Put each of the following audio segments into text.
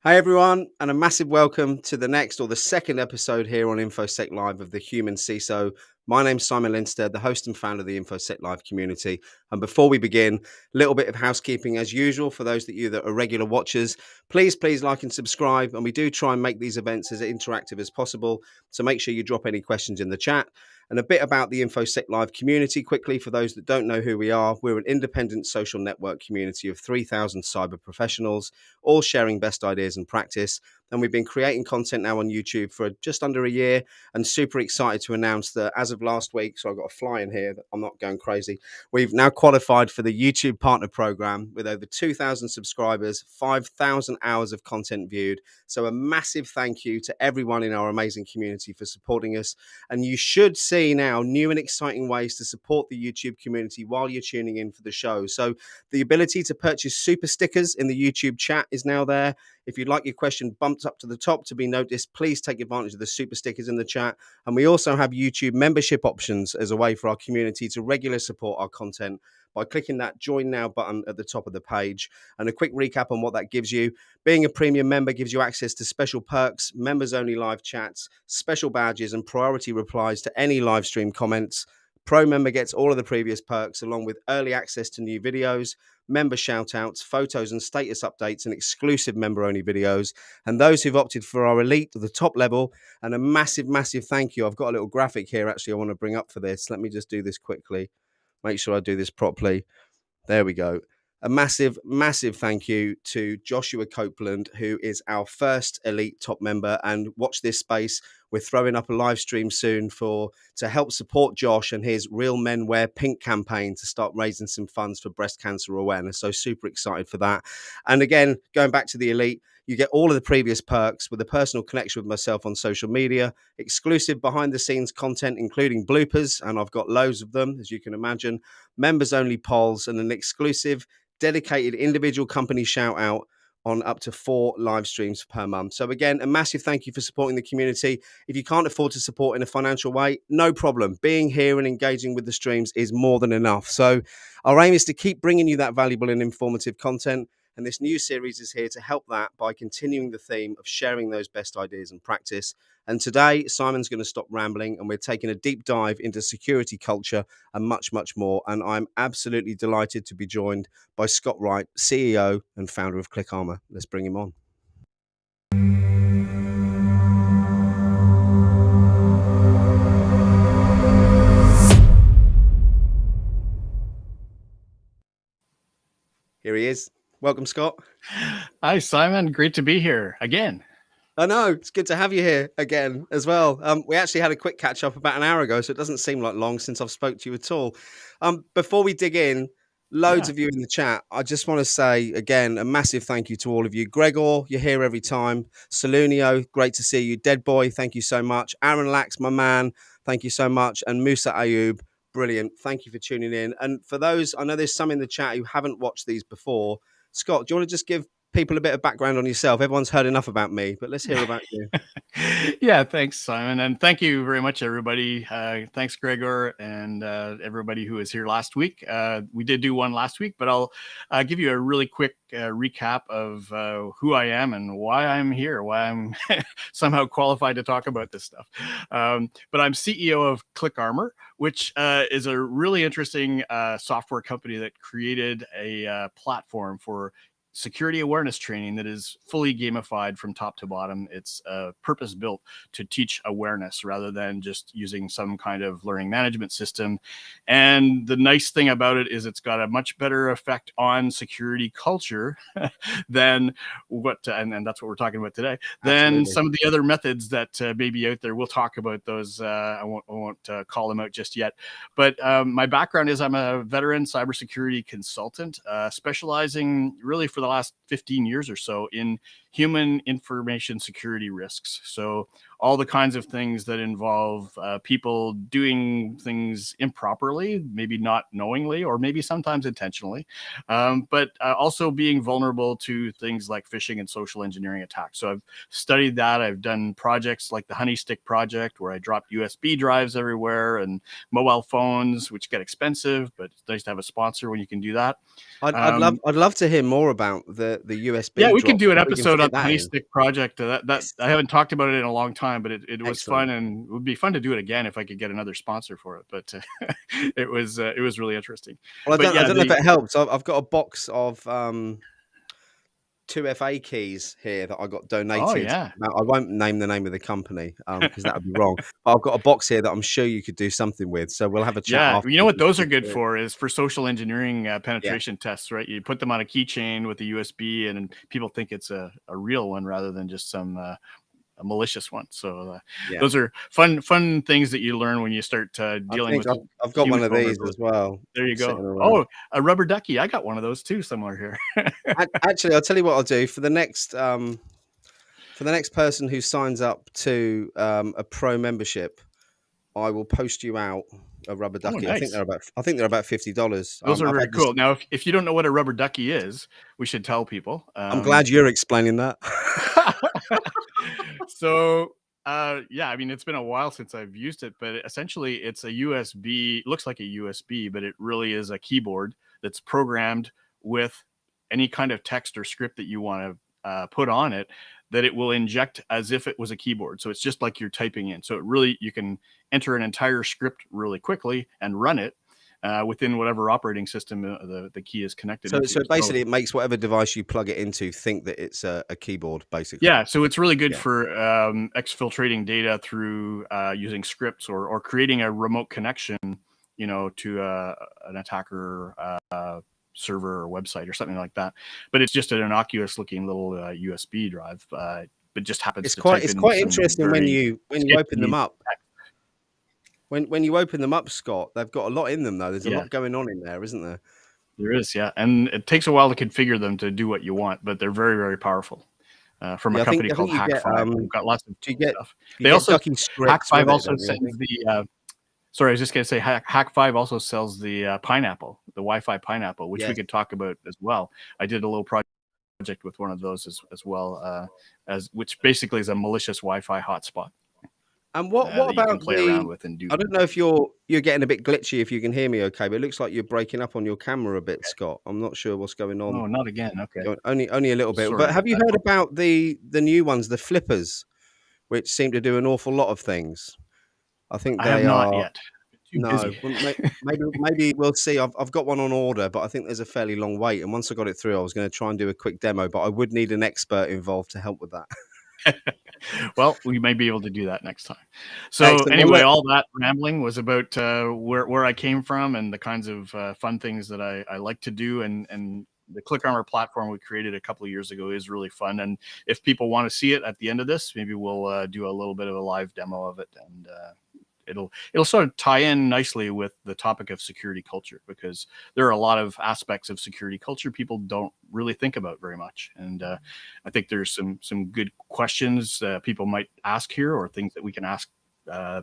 Hi, everyone, and a massive welcome to the second episode here on InfoSec Live of the Human CISO. My name's Simon Linstead, the host and founder of the InfoSec Live community. And before we begin, a little bit of housekeeping as usual for those that are regular watchers. Please like and subscribe. And we do try and make these events as interactive as possible. So make sure you drop any questions in the chat. And a bit about the InfoSec Live community quickly for those that don't know who we are. We're an independent social network community of 3,000 cyber professionals, all sharing best ideas and practice. And we've been creating content now on YouTube for just under a year, and super excited to announce that as of last week, so I've got a fly in here that I'm not going crazy, we've now qualified for the YouTube Partner Program with over 2,000 subscribers, 5,000 hours of content viewed. So a massive thank you to everyone in our amazing community for supporting us. And you should see now new and exciting ways to support the YouTube community while you're tuning in for the show. So the ability to purchase super stickers in the YouTube chat is now there. If you'd like your question bumped up to the top to be noticed, please take advantage of the super stickers in the chat. And we also have YouTube membership options as a way for our community to regularly support our content by clicking that Join Now button at the top of the page. And a quick recap on what that gives you. Being a premium member gives you access to special perks, members-only live chats, special badges, and priority replies to any live stream comments. Pro member gets all of the previous perks along with early access to new videos, member shoutouts, photos and status updates, and exclusive member-only videos. And those who've opted for our elite to the top level, and a massive thank you. I've got a little graphic here actually I want to bring up for this. Let me just do this quickly. Make sure I do this properly. There we go. A massive thank you to Joshua Copeland, who is our first elite top member. And watch this space. We're throwing up a live stream soon to help support Josh and his Real Men Wear Pink campaign to start raising some funds for breast cancer awareness. So super excited for that. And again, going back to the elite, you get all of the previous perks with a personal connection with myself on social media, exclusive behind the scenes content, including bloopers, and I've got loads of them, as you can imagine, members only polls, and an exclusive dedicated individual company shout out on up to 4 live streams per month. So again, a massive thank you for supporting the community. If you can't afford to support in a financial way, no problem. Being here and engaging with the streams is more than enough. So our aim is to keep bringing you that valuable and informative content. And this new series is here to help that by continuing the theme of sharing those best ideas and practice. And today, Simon's going to stop rambling and we're taking a deep dive into security culture and much more. And I'm absolutely delighted to be joined by Scott Wright, CEO and founder of ClickArmor. Let's bring him on. Here he is. Welcome, Scott. Hi, Simon. Great to be here again. I know. It's good to have you here again as well. We actually had a quick catch up about an hour ago, so it doesn't seem like long since I've spoke to you at all. Before we dig in, loads of you in the chat. I just want to say again, a massive thank you to all of you. Gregor, you're here every time. Salunio, great to see you. Dead Boy, thank you so much. Aaron Lax, my man, thank you so much. And Musa Ayub, brilliant. Thank you for tuning in. And for those, I know there's some in the chat who haven't watched these before. Scott, do you want to just give people a bit of background on yourself? Everyone's heard enough about me, but let's hear about you. Yeah, thanks, Simon. And thank you very much, everybody. Thanks, Gregor, and everybody who was here last week. We did do one last week, but I'll give you a really quick recap of who I am and why I'm here, why I'm somehow qualified to talk about this stuff. But I'm CEO of ClickArmor, which is a really interesting software company that created a platform for security awareness training that is fully gamified from top to bottom. It's purpose built to teach awareness rather than just using some kind of learning management system. And the nice thing about it is it's got a much better effect on security culture than what, and that's what we're talking about today, than some of the other methods that may be out there. We'll talk about those. I won't call them out just yet. But my background is I'm a veteran cybersecurity consultant, specializing really for the last 15 years or so in human information security risks. So all the kinds of things that involve people doing things improperly, maybe not knowingly, or maybe sometimes intentionally, but also being vulnerable to things like phishing and social engineering attacks. So I've studied that. I've done projects like the Honey Stick project, where I dropped USB drives everywhere and mobile phones, which get expensive, but it's nice to have a sponsor when you can do that. I'd love to hear more about the USB. Yeah, we can do an episode out on get the that honey in. stick project. That Yes. I haven't talked about it in a long time, but it was Excellent. fun, and it would be fun to do it again if I could get another sponsor for it. But it was really interesting. Well, But I yeah, don't know if it helps. I've got a box of 2 FA keys here that I got oh donated. yeah, Now, I won't name the name of the company because that would be wrong. But I've got a box here that I'm sure you could do something with. So we'll have a chat yeah. You know afterwards. what those are good for is for social engineering Yeah. penetration tests, right? You put them on a keychain with a USB, and people think it's a real one rather than just some a malicious one. So Yeah. those are fun things that you learn when you start I dealing think with I've got one human of these as vulnerability. well There you sitting go. around. Oh, a rubber ducky. I got one of those too somewhere here. Actually, I'll tell you what I'll do for the next person who signs up to a pro membership. I will post you out a rubber Oh, ducky. nice. I think they're about $50. Those are I've very had this. cool. Now, if you don't know what a rubber ducky is, we should tell people. I'm glad you're explaining that. So, yeah, I mean, it's been a while since I've used it, but essentially it's a USB, looks like a USB, but it really is a keyboard that's programmed with any kind of text or script that you want to put on it, that it will inject as if it was a keyboard. So it's just like you're typing in. So it really, you can enter an entire script really quickly and run it within whatever operating system the key is connected So into. So basically, it makes whatever device you plug it into think that it's a keyboard, basically. yeah, so it's really good Yeah. for exfiltrating data through using scripts or creating a remote connection, to an attacker server or website or something like that. But it's just an innocuous looking little USB drive, but just happens to type It's in quite some interesting very when you open them sketchy up. text. When you open them up, Scott, they've got a lot in them though. There's a Yeah, lot going on in there, isn't there? there is. Yeah, and it takes a while to configure them to do what you want, but they're very, very powerful. From a Yeah, company I think called you get Hack5. They've got lots of do cool stuff. you They get also ducky scripts Hack5 with it, also don't you? I sends think. the sorry, I was just going to say Hack5 also sells the pineapple, the Wi-Fi pineapple, which we Yes. could talk about as well. I did a little project with one of those as well, as which basically is a malicious Wi-Fi hotspot And what that you can about play around with and do. I don't know if you're getting a bit glitchy if you can hear me okay, but it looks like you're breaking up on your camera a bit, Scott. I'm not sure what's going on. Oh, not again. Okay, Only a little bit. sorry But about have you that. heard about the new ones, the flippers, which seem to do an awful lot of things? I think I have they not are. yet. Too No, busy. well, maybe we'll see. I've got one on order, but I think there's a fairly long wait. And once I got it through, I was going to try and do a quick demo, but I would need an expert involved to help with that. Well, we may be able to do that next time. So Excellent. Well, anyway, look, all that rambling was about where I came from and the kinds of fun things that I like to do. And the Click Armor platform we created a couple of years ago is really fun. And if people want to see it at the end of this, maybe we'll do a little bit of a live demo of it, and it'll sort of tie in nicely with the topic of security culture, because there are a lot of aspects of security culture people don't really think about very much. And I think there's some good questions people might ask here, or things that we can ask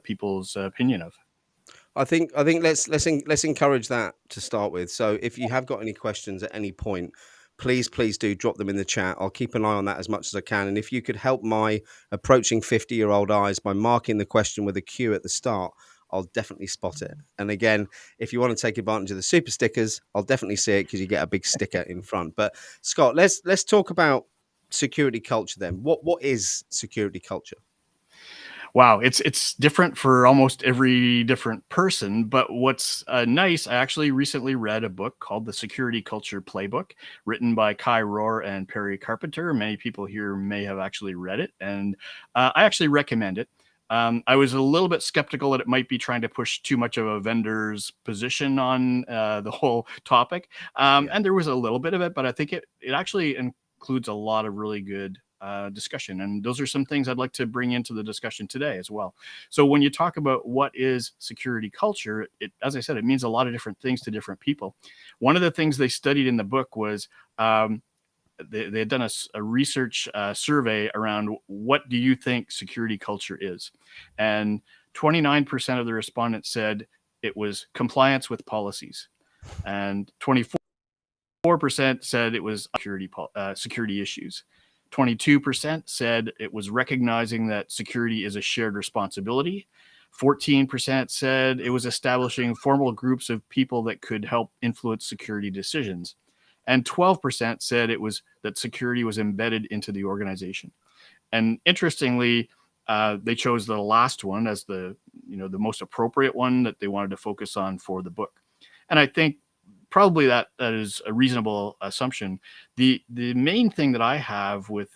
people's opinion of. I think let's encourage that to start with. So if you have got any questions at any point, please do drop them in the chat. I'll keep an eye on that as much as I can. And if you could help my approaching 50-year-old eyes by marking the question with a Q at the start, I'll definitely spot it. And again, if you want to take advantage of the super stickers, I'll definitely see it because you get a big sticker in front. But Scott, let's talk about security culture then. What is security culture? Wow, it's different for almost every different person. But what's nice, I actually recently read a book called The Security Culture Playbook, written by Kai Rohr and Perry Carpenter. Many people here may have actually read it, and I actually recommend it. I was a little bit skeptical that it might be trying to push too much of a vendor's position on the whole topic, Yeah. and there was a little bit of it, but I think it actually includes a lot of really good discussion. And those are some things I'd like to bring into the discussion today as well. So when you talk about what is security culture, as I said, it means a lot of different things to different people. One of the things they studied in the book was they had done a research survey around what do you think security culture is. And 29% of the respondents said it was compliance with policies. And 24% said it was security issues. 22% said it was recognizing that security is a shared responsibility. 14% said it was establishing formal groups of people that could help influence security decisions. and 12% said it was that security was embedded into the organization. And interestingly, they chose the last one as the most appropriate one that they wanted to focus on for the book. And I think probably that is a reasonable assumption. The main thing that I have with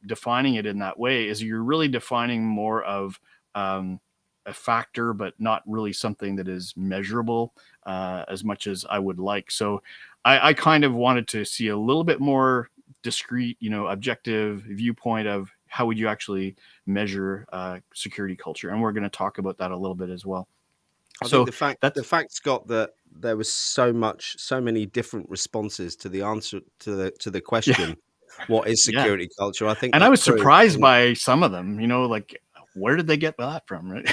defining it in that way is you're really defining more of a factor, but not really something that is measurable as much as I would like. So I kind of wanted to see a little bit more discrete, objective viewpoint of how would you actually measure security culture, and we're going to talk about that a little bit as well. I So think the fact, Scott, that there was so many different responses to the answer to the yeah, question, what is yeah. security culture? I think And I that was proves. surprised by some of them, like where did they get that from, right?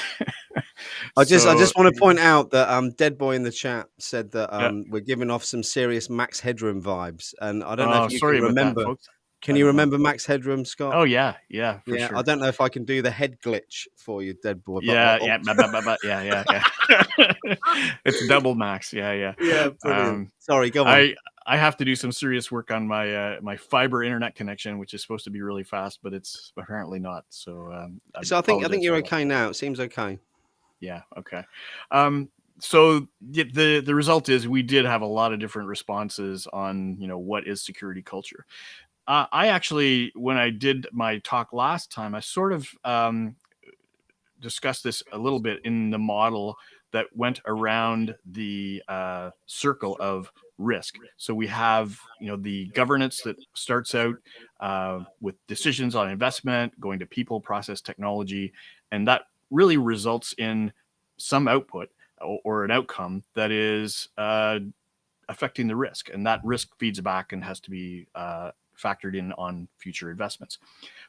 I So just want to point out that Dead Boy in the chat said that yeah. we're giving off some serious Max Headroom vibes, and I don't know Oh, if you can sorry about that, remember. folks. Can I you don't know. remember Max Headroom, Scott? Oh yeah, yeah, for Yeah, I sure. don't know if I can do the head glitch for you, Dead Boy, but Yeah, yeah, yeah. It's double max. Yeah, yeah. yeah, brilliant. Um, Sorry, go on. I have to do some serious work on my my fiber internet connection, which is supposed to be really fast, but it's apparently not. So I So I think apologize you're for that. okay now. It seems okay. Yeah. Okay. So the result is we did have a lot of different responses on what is security culture. I actually, when I did my talk last time, I sort of discussed this a little bit in the model that went around the circle of risk. So we have the governance that starts out with decisions on investment, going to people, process, technology, and that really results in some output or an outcome that is affecting the risk, and that risk feeds back and has to be factored in on future investments.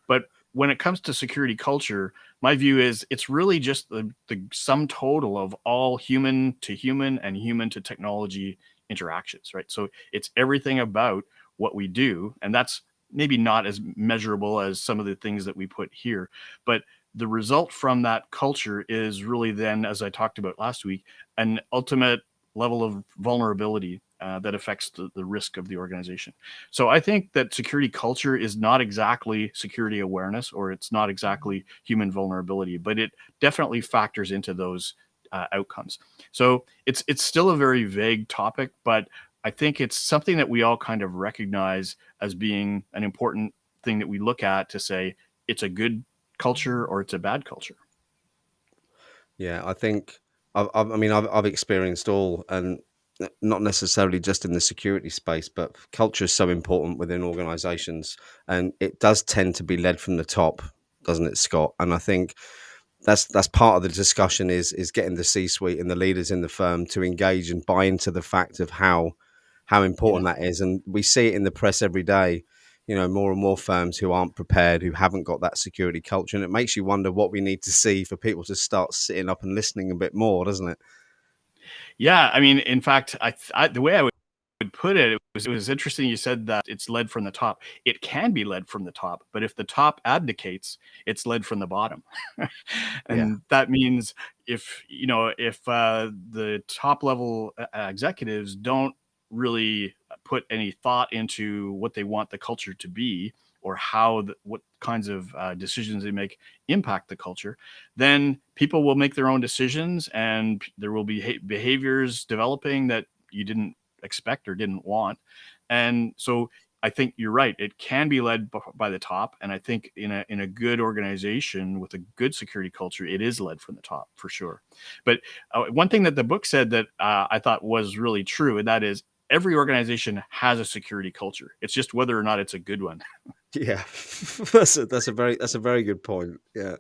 But when it comes to security culture, my view is it's really just the sum total of all human to human and human to technology interactions, right? So it's everything about what we do, and that's maybe not as measurable as some of the things that we put here, but the result from that culture is really then, as I talked about last week, an ultimate level of vulnerability that affects the risk of the organization. So I think that security culture is not exactly security awareness, or it's not exactly human vulnerability, but it definitely factors into those outcomes. So it's still a very vague topic, but I think it's something that we all kind of recognize as being an important thing that we look at to say it's a good culture or it's a bad culture. Yeah, I think I've experienced all, and not necessarily just in the security space, but culture is so important within organizations, and it does tend to be led from the top, doesn't it, Scott? And I think that's part of the discussion is getting the C-suite and the leaders in the firm to engage and buy into the fact of how Yeah. important that is. And we see it in the press every day, more and more firms who aren't prepared, who haven't got that security culture. And it makes you wonder what we need to see for people to start sitting up and listening a bit more, doesn't it? Yeah, I mean, in fact, the way I would put it, it was interesting. You said that it's led from the top. It can be led from the top, but if the top abdicates, it's led from the bottom, Yeah. and that means if the top level executives don't really put any thought into what they want the culture to be, or what kinds of decisions they make impact the culture, then people will make their own decisions, and there will be behaviors developing that you didn't expect or didn't want. And so I think you're right. It can be led by the top, and I think in a good organization with a good security culture, it is led from the top for sure. But one thing that the book said that I thought was really true, and that is every organization has a security culture. It's just whether or not it's a good one. Yeah. That's a very good point. Yeah.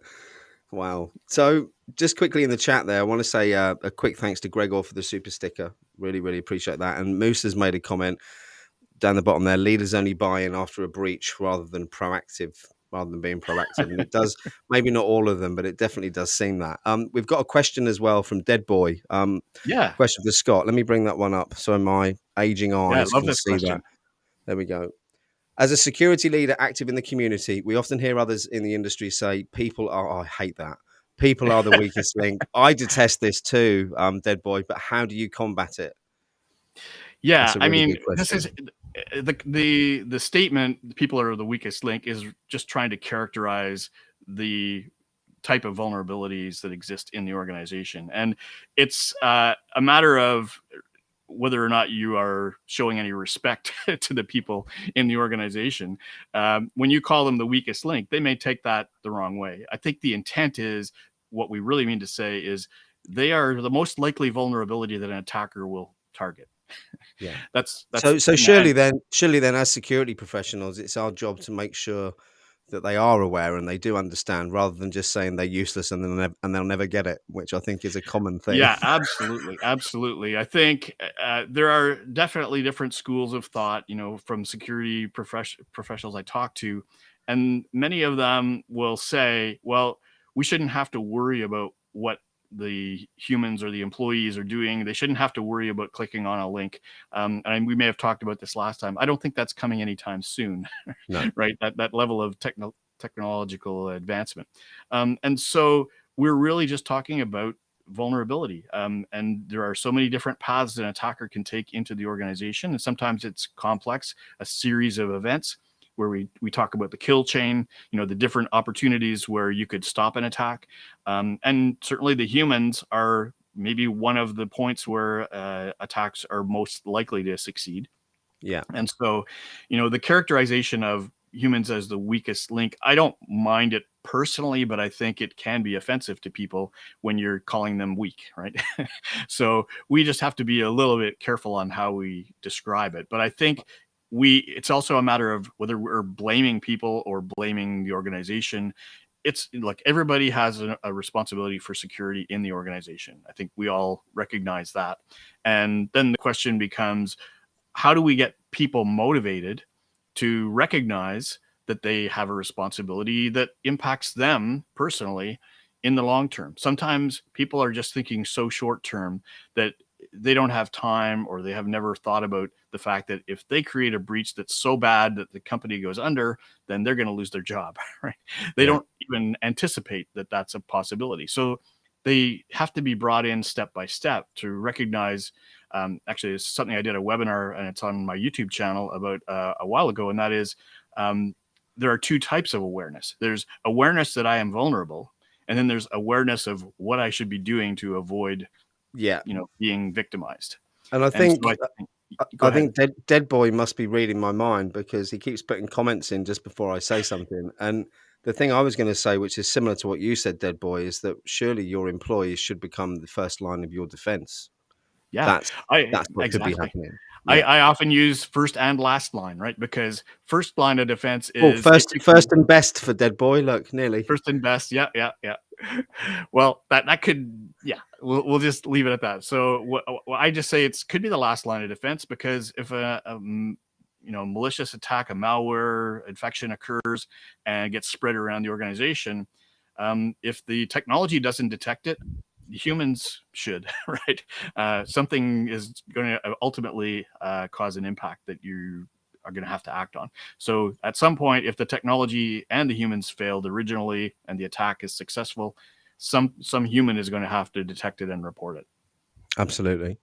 Wow. So just quickly in the chat there, I want to say a quick thanks to Gregor for the super sticker. Really, really appreciate that. And Moose has made a comment down the bottom there: leaders only buy in after a breach rather than being proactive. And it does, maybe not all of them, but it definitely does seem that. We've got a question as well from Dead Boy. Yeah. Question for Scott. Let me bring that one up so my aging Yeah. I eyes love can this see that. question. There we go. As a security leader active in the community, we often hear others in the industry say, people are, oh, I hate that. People are the weakest link. I detest this too, Dead Boy, but how do you combat it? Yeah. That's a I really mean, good question. the statement "people are the weakest link" is just trying to characterize the type of vulnerabilities that exist in the organization, and it's a matter of whether or not you are showing any respect to the people in the organization. When you call them the weakest link, they may take that the wrong way. I think the intent is, what we really mean to say is, they are the most likely vulnerability that an attacker will target. Yeah. That's So and surely then, as security professionals, it's our job to make sure that they are aware and they do understand, rather than just saying they're useless and they'll never get it, which I think is a common thing. Yeah, absolutely, absolutely. I think there are definitely different schools of thought, from security professionals I talk to, and many of them will say, "Well, we shouldn't have to worry about what the humans or the employees are doing. They shouldn't have to worry about clicking on a link." And we may have talked about this last time. I don't think that's coming anytime soon, No. right? That level of technological advancement, and so we're really just talking about vulnerability. And there are so many different paths an attacker can take into the organization. And sometimes it's complex, a series of events where we talk about the kill chain, the different opportunities where you could stop an attack. And certainly the humans are maybe one of the points where attacks are most likely to succeed. Yeah. And so, the characterization of humans as the weakest link, I don't mind it personally, but I think it can be offensive to people when you're calling them weak, right? So we just have to be a little bit careful on how we describe it. But I think it's also a matter of whether we're blaming people or blaming the organization. It's like everybody has a responsibility for security in the organization. I think we all recognize that. And then the question becomes, how do we get people motivated to recognize that they have a responsibility that impacts them personally in the long term? Sometimes people are just thinking so short term that they don't have time, or they have never thought about the fact that if they create a breach that's so bad that the company goes under, then they're going to lose their job, right? They Yeah. don't even anticipate that that's a possibility. So they have to be brought in step by step to recognize. Actually, it's something I did a webinar, and it's on my YouTube channel about a while ago, and that is, um, there are two types of awareness. There's awareness that I am vulnerable, and then there's awareness of what I should be doing to avoid, Yeah. being victimized. And I And so think go I ahead. think Dead Boy must be reading my mind, because he keeps putting comments in just before I say something. And the thing I was going to say, which is similar to what you said, Dead Boy, is that surely your employees should become the first line of your defense. Yeah, That's I that's what could be exactly. happening. I, Yeah. I often use first and last line, right? Because first line of defense Oh, is if first you first can. and best for Dead Boy. Look, nearly. First and best. Yeah, yeah, yeah. Well, that could, yeah. We'll just leave it at that. So what I just say, it's could be the last line of defense, because if malicious attack, a malware infection occurs and gets spread around the organization, if the technology doesn't detect it, humans should, right? Something is going to ultimately cause an impact that you are going to have to act on. So at some point, if the technology and the humans failed originally and the attack is successful, some human is going to have to detect it and report it. Absolutely.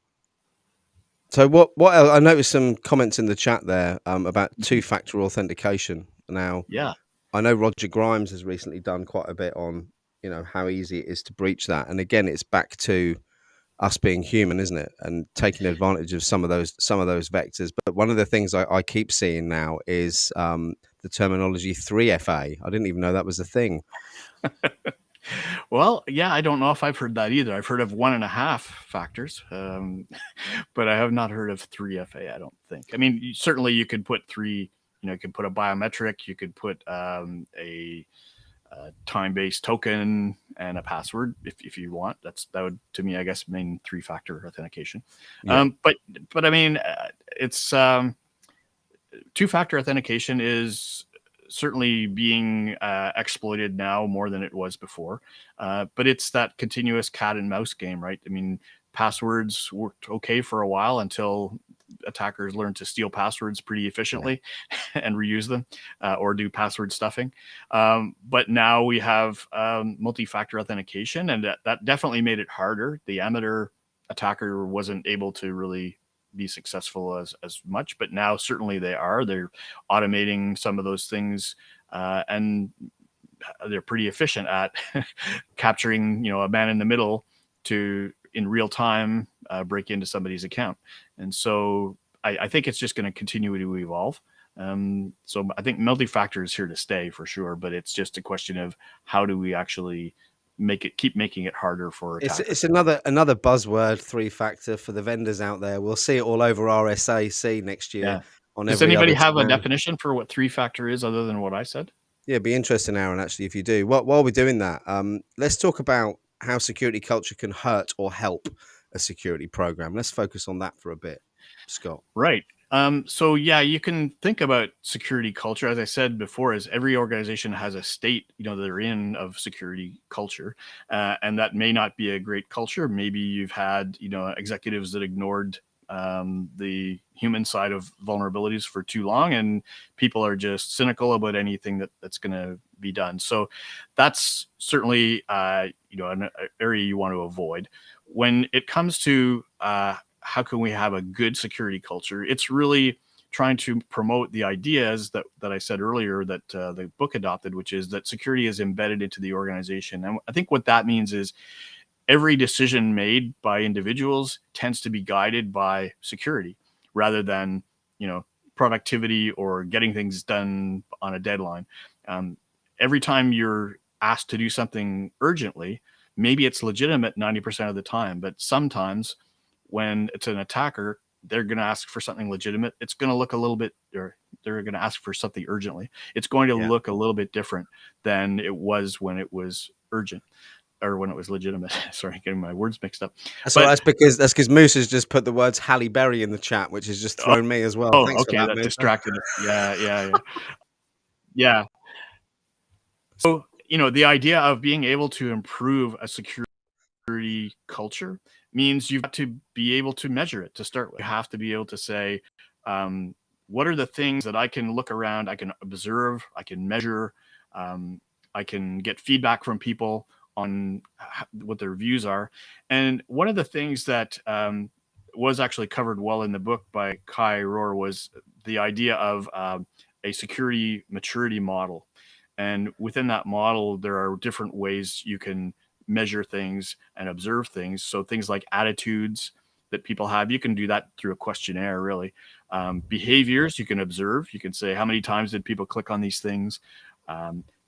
So what else? I noticed some comments in the chat there about Mhm. two-factor authentication. Now, Yeah. I know Roger Grimes has recently done quite a bit on, how easy it is to breach that. And again, it's back to us being human, isn't it? And taking advantage of some of those vectors. But one of the things I keep seeing now is the terminology 3FA. I didn't even know that was a thing. Well, yeah, I don't know if I've heard that either. I've heard of 1.5 factors, but I have not heard of 3FA. I don't think. I mean, certainly you could put three. You could put a biometric. You could put a time-based token and a password if you want. That would, to me, I guess, mean 3-factor authentication. Yeah. But I mean, it's 2-factor authentication is certainly being exploited now more than it was before. But it's that continuous cat and mouse game, right? I mean, passwords worked okay for a while until attackers learned to steal passwords pretty Yeah. efficiently and reuse them, or do password stuffing. But now we have multi-factor authentication, and that definitely made it harder. The amateur attacker wasn't able to really be successful as much, but now certainly they are. They're automating some of those things, and they're pretty efficient at capturing, a man in the middle to in real time break into somebody's account. And so I think it's just going to continue to evolve. So I think multi-factor is here to stay for sure, but it's just a question of how do we actually keep making it harder for attackers. It's another buzzword, three factor for the vendors out there. We'll see it all over RSAC next year Yeah. on Does every anybody other have a scan. definition for what three-factor is other than what I said? Yeah, it'd be interesting, Aaron, actually, if you do. While we're doing that, let's talk about how security culture can hurt or help a security program. Let's focus on that for a bit, Scott. Right. So yeah, you can think about security culture, as I said before, as every organization has a state, they're in of security culture, and that may not be a great culture. Maybe you've had, executives that ignored the human side of vulnerabilities for too long, and people are just cynical about anything that's going to be done. So that's certainly, an area you want to avoid. When it comes to how can we have a good security culture, it's really trying to promote the ideas that I said earlier that the book adopted, which is that security is embedded into the organization. And I think what that means is every decision made by individuals tends to be guided by security rather than, productivity or getting things done on a deadline. Every time you're asked to do something urgently, maybe it's legitimate 90% of the time, but sometimes when it's an attacker, they're going to ask for something legitimate. It's going to look a little bit, or they're going to ask for something urgently. It's going to look a little bit different than it was when it was urgent or when it was legitimate. Sorry, getting my words mixed up. That's all right, that's because Moose has just put the words Halle Berry in the chat, which has just thrown me as well. Thanks for Okay, that, that Moose. distracted us. Yeah. So, the idea of being able to improve a security culture means you've got to be able to measure it to start with. You have to be able to say, what are the things that I can look around, I can observe, I can measure, I can get feedback from people on what their views are. And one of the things that was actually covered well in the book by Kai Rohr was the idea of a security maturity model. And within that model, there are different ways you can measure things and observe things. So things like attitudes that people have, you can do that through a questionnaire, really. Behaviors you can observe. You can say, how many times did people click on these things?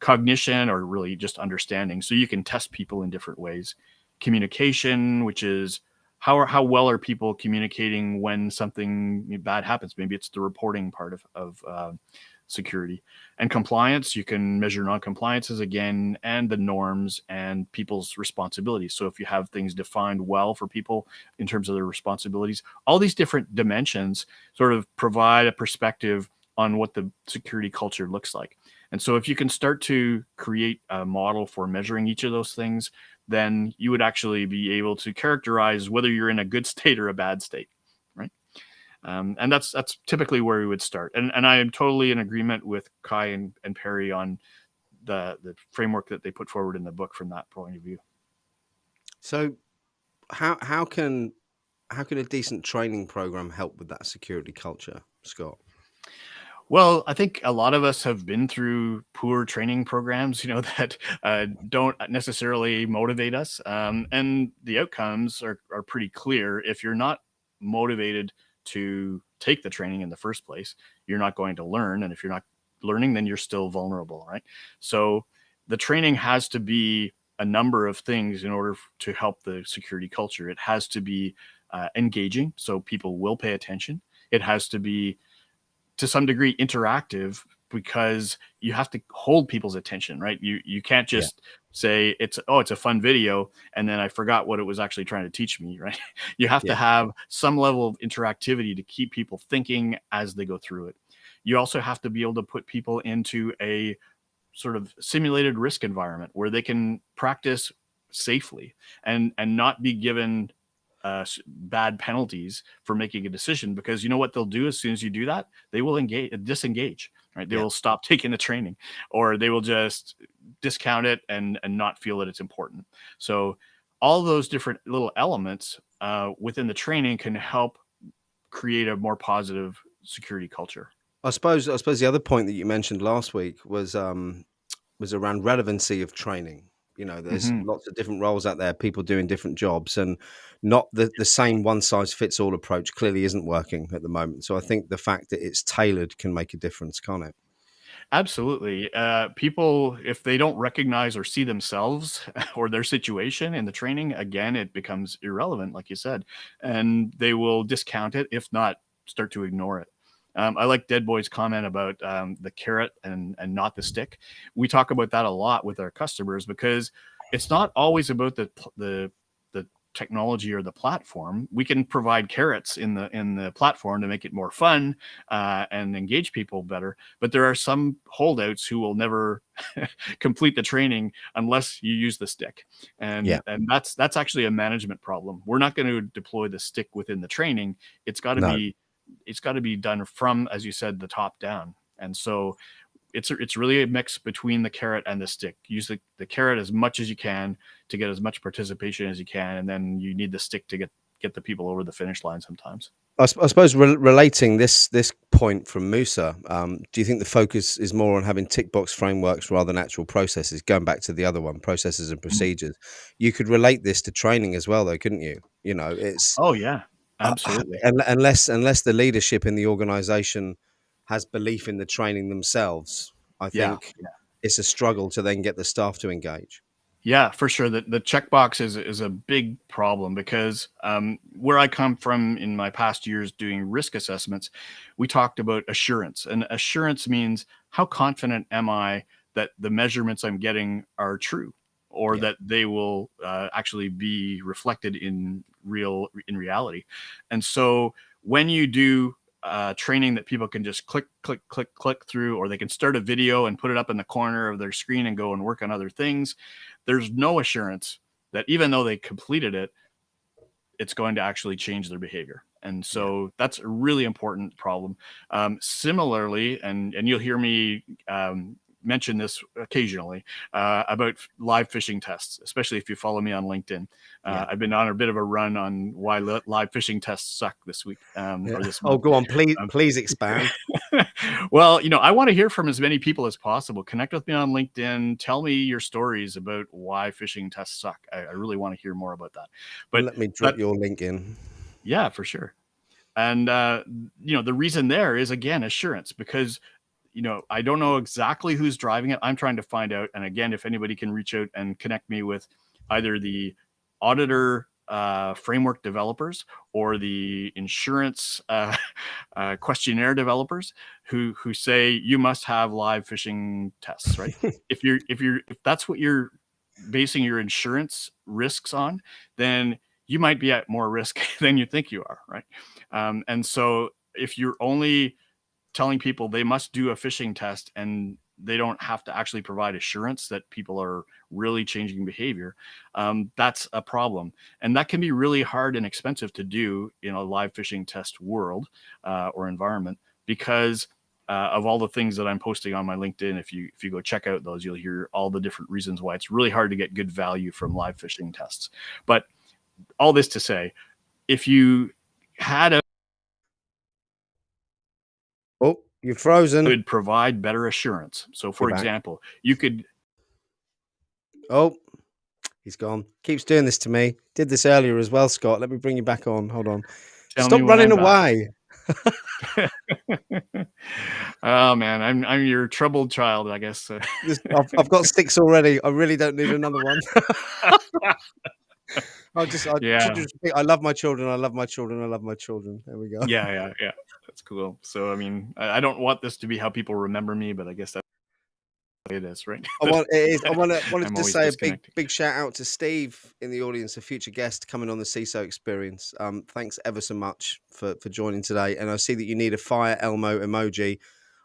Cognition, or really just understanding. So you can test people in different ways. Communication, which is how well are people communicating when something bad happens? Maybe it's the reporting part of security. And compliance, you can measure non-compliances again, and the norms and people's responsibilities. So if you have things defined well for people in terms of their responsibilities, all these different dimensions sort of provide a perspective on what the security culture looks like. And so if you can start to create a model for measuring each of those things, then you would actually be able to characterize whether you're in a good state or a bad state, right? And that's typically where we would start. And I am totally in agreement with Kai and Perry on the framework that they put forward in the book from that point of view. So how can a decent training program help with that security culture, Scott? Well, I think a lot of us have been through poor training programs, that don't necessarily motivate us. And the outcomes are pretty clear. If you're not motivated to take the training in the first place, you're not going to learn. And if you're not learning, then you're still vulnerable, right? So the training has to be a number of things in order to help the security culture. It has to be engaging, so people will pay attention. It has to be, to some degree, interactive, because you have to hold people's attention, right? You can't just say it's a fun video and then I forgot what it was actually trying to teach me, right? You have to have some level of interactivity to keep people thinking as they go through it. You also have to be able to put people into a sort of simulated risk environment where they can practice safely and not be given bad penalties for making a decision, because you know what they'll do as soon as you do that? They will disengage, right? They will stop taking the training, or they will just discount it and not feel that it's important. So all those different little elements within the training can help create a more positive security culture. I suppose the other point that you mentioned last week was around relevancy of training. You know, there's Hmm. lots of different roles out there, people doing different jobs, and not the same one size fits all approach clearly isn't working at the moment. So I think the fact that it's tailored can make a difference, can't it? Absolutely. People, if they don't recognize or see themselves or their situation in the training, again, it becomes irrelevant, like you said, and they will discount it, if not start to ignore it. I like Dead Boy's comment about the carrot and not the stick. We talk about that a lot with our customers because it's not always about the technology or the platform. We can provide carrots in the platform to make it more fun and engage people better. But there are some holdouts who will never complete the training unless you use the stick, Yeah. and that's actually a management problem. We're not going to deploy the stick within the training. It's got to No. be it's got to be done from, as you said, the top down. And so it's really a mix between the carrot and the stick. Use the carrot as much as you can to get as much participation as you can, and then you need the stick to get the people over the finish line sometimes. I suppose relating this point from Musa, do you think the focus is more on having tick box frameworks rather than actual processes? Going back to the other one, processes and procedures, you could relate this to training as well, though, couldn't you? You know, it's Oh yeah, absolutely. unless the leadership in the organization has belief in the training themselves, I Yeah. think it's a struggle to then get the staff to engage. Yeah, for sure. The checkbox is a big problem because where I come from in my past years doing risk assessments, we talked about assurance, and assurance means how confident am I that the measurements I'm getting are true, or Yeah. that they will actually be reflected in reality. And so when you do training that people can just click through, or they can start a video and put it up in the corner of their screen and go and work on other things, there's no assurance that even though they completed it, it's going to actually change their behavior. And Yeah. so that's a really important problem. Similarly, and you'll hear me mention this occasionally about live phishing tests, especially if you follow me on LinkedIn. Yeah. I've been on a bit of a run on why live phishing tests suck this week Yeah. or this Oh, month. go on, please, Um, please expand. well, I want to hear from as many people as possible. Connect with me on LinkedIn. Tell me your stories about why phishing tests suck. I really want to hear more about that. But Let me drop that, your link in. yeah, for sure. And the reason there is, again, assurance, because I don't know exactly who's driving it. I'm trying to find out. And again, if anybody can reach out and connect me with either the auditor framework developers or the insurance questionnaire developers who say you must have live phishing tests, right? If that's what you're basing your insurance risks on, then you might be at more risk than you think you are, right? And so if you're only telling people they must do a phishing test and they don't have to actually provide assurance that people are really changing behavior, that's a problem. And that can be really hard and expensive to do in a live phishing test world or environment because of all the things that I'm posting on my LinkedIn. If you go check out those, you'll hear all the different reasons why it's really hard to get good value from live phishing tests. But all this to say, if you had a Oh, you're frozen. would provide better assurance. So, You're for back. example, you could Oh, he's gone. Keeps doing this to me. Did this earlier as well, Scott. Let me bring you back on. Hold on. tell Stop me when running I'm back. away. Oh man, I'm your troubled child, I guess. I've got 6 already. I really don't need another one. I should Yeah, just repeat, I love my children. I love my children. I love my children. There we go. yeah. That's cool. So, I mean, I don't want this to be how people remember me, but I guess that's the way it is, right? I That want it is. I wanted to I'm just always say a disconnecting. big shout out to Steve in the audience, a future guest coming on the CISO experience. Thanks ever so much for joining today. And I see that you need a fire Elmo emoji.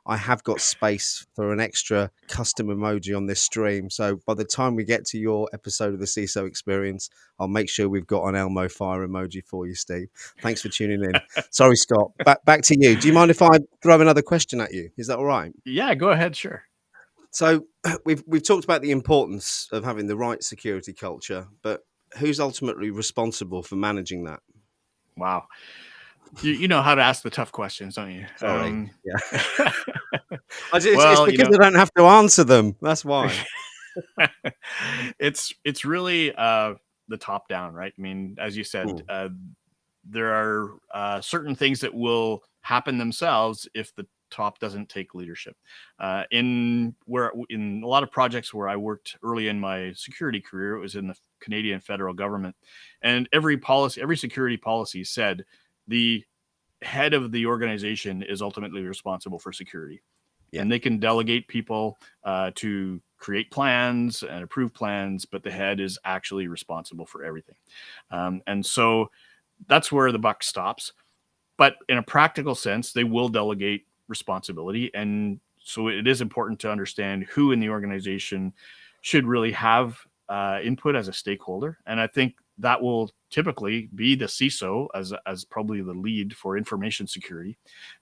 I have got space for an extra custom emoji on this stream. So by the time we get to your episode of the CISO experience, I'll make sure we've got an Elmo fire emoji for you, Steve. Thanks for tuning in. Sorry, Scott. Back to you. Do you mind if I throw another question at you? Is that all right? Yeah, go ahead, sure. So we've talked about the importance of having the right security culture, but who's ultimately responsible for managing that? Wow. You know how to ask the tough questions, don't you? Sorry. Yeah. It's Well, because I don't have to answer them. That's why. it's really the top down, right? I mean, as you said, Mm, there are certain things that will happen themselves if the top doesn't take leadership. In a lot of projects where I worked early in my security career, it was in the Canadian federal government, and every security policy said the head of the organization is ultimately responsible for security, yeah. and they can delegate people to create plans and approve plans, but the head is actually responsible for everything. And so that's where the buck stops. But in a practical sense, they will delegate responsibility. And so it is important to understand who in the organization should really have input as a stakeholder. And I think that will typically be the CISO as probably the lead for information security.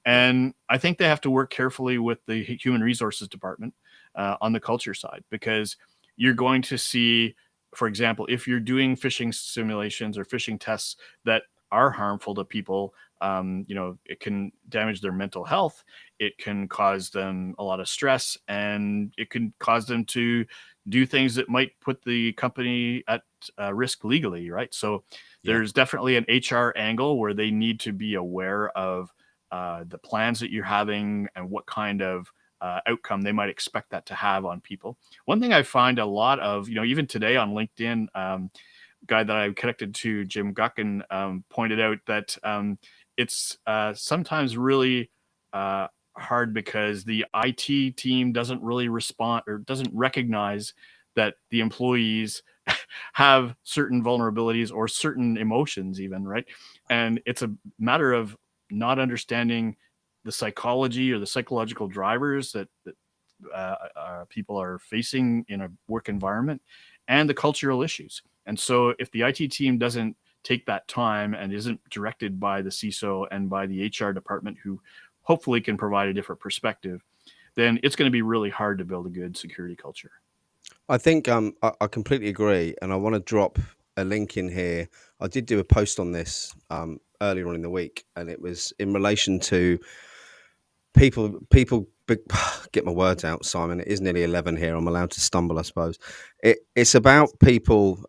Yeah. And I think they have to work carefully with the human resources department on the culture side, because you're going to see, for example, if you're doing phishing simulations or phishing tests that are harmful to people, it can damage their mental health. It can cause them a lot of stress, and it can cause them to do things that might put the company at risk legally, right? So Yeah. there's definitely an HR angle where they need to be aware of the plans that you're having and what kind of outcome they might expect that to have on people. One thing I find a lot of, even today on LinkedIn, guy that I connected to, Jim Guckin, pointed out that it's sometimes really hard because the IT team doesn't really respond or doesn't recognize that the employees have certain vulnerabilities or certain emotions, even, right? And it's a matter of not understanding the psychology or the psychological drivers that people are facing in a work environment, and the cultural issues. And so if the IT team doesn't take that time and isn't directed by the CISO and by the HR department, who hopefully can provide a different perspective, then it's going to be really hard to build a good security culture. I think I completely agree, and I want to drop a link in here. I did do a post on this earlier on in the week, and it was in relation to people. Get my words out, Simon. It is nearly 11 here. I'm allowed to stumble, I suppose. It's about people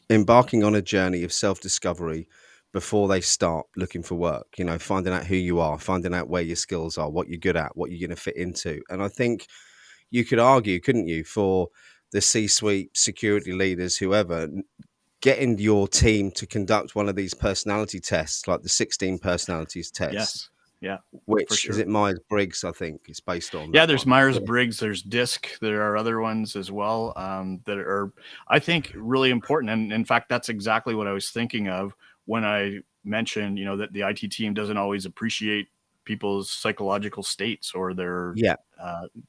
embarking on a journey of self-discovery before they start looking for work. Finding out who you are, finding out where your skills are, what you're good at, what you're going to fit into. And I think you could argue, couldn't you, for the C-suite, security leaders, whoever, getting your team to conduct one of these personality tests, like the 16 personalities test, Yes. Yeah, for which is sure. it Myers-Briggs, I think, it's based on Yeah, that there's one. Myers Briggs, there's DISC, there are other ones as well that are, I think, really important. And in fact, that's exactly what I was thinking of when I mentioned, that the IT team doesn't always appreciate people's psychological states or Yeah.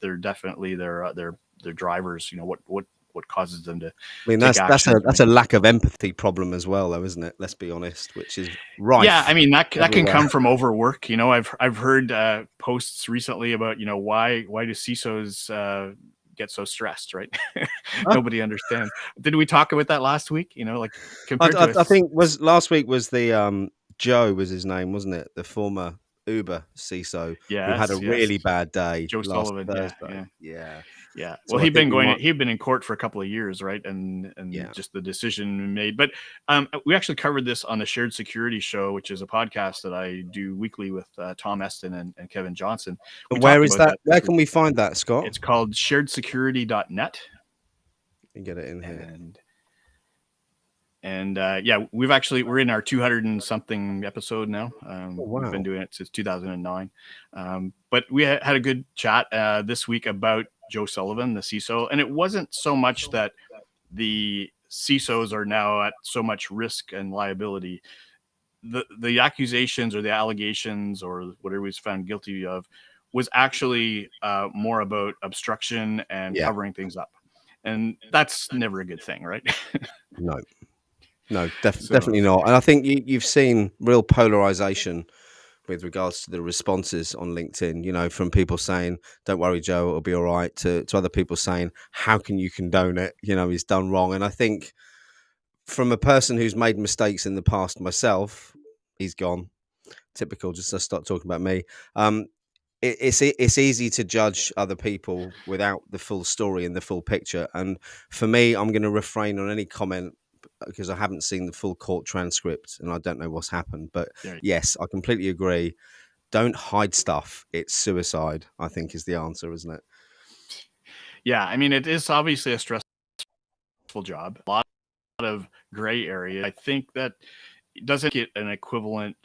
they're definitely their drivers. What causes them to I mean, take that's actions or a make lack of decisions. empathy problem as well, though, isn't it? Let's be honest, which is Yeah, I rife mean that can everywhere. come from overwork. I've heard posts recently about why do CISOs get so stressed, right? Nobody understands. Did we talk about that last week? Like compared to I us. think was last week was the Joe was his name, wasn't it? The former Uber CISO who had a Yes, yes. really bad day Joe last Sullivan. Yeah, Thursday. yeah. Yeah. Yeah. Well, So I think we might. he'd been in court for a couple of years, right? And Yeah. just the decision made. But we actually covered this on the Shared Security Show, which is a podcast that I do weekly with Tom Eston and Kevin Johnson. We And where talked is about that? that Where this can week. we find that, Scott? It's called sharedsecurity.net. And get it in here. And yeah, we're in our 200 and something episode now. Oh We've been wow. doing it since 2009. But we had a good chat this week about Joe Sullivan, the CISO. And it wasn't so much that the CISOs are now at so much risk and liability. The accusations or the allegations or whatever he was found guilty of was actually more about obstruction and Yeah. covering things up. And that's never a good thing, right? No. No, So definitely not. And I think you've seen real polarization with regards to the responses on LinkedIn, from people saying, "Don't worry, Joe, it'll be all right," to other people saying, "How can you condone it? He's done wrong." And I think from a person who's made mistakes in the past myself, he's gone. Typical. Just to start talking about me. Um, it's easy to judge other people without the full story and the full picture. And for me, I'm going to refrain on any comment because I haven't seen the full court transcript and I don't know what's happened. But There. yes, I completely agree. Don't hide stuff. It's suicide, I think, is the answer, isn't it? Yeah, I mean, it is obviously a stressful job. A lot of gray area. I think that it doesn't get an equivalent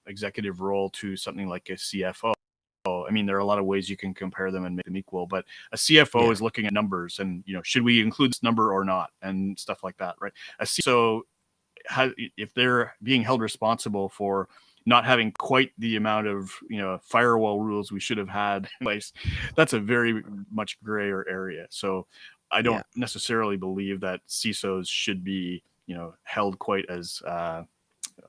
executive role to something like a CFO. I mean, there are a lot of ways you can compare them and make them equal, but a CFO Yeah. is looking at numbers and, should we include this number or not, and stuff like that, right? A CISO, if they're being held responsible for not having quite the amount of firewall rules we should have had in place, that's a very much grayer area. So I don't necessarily believe that CISOs should be held quite as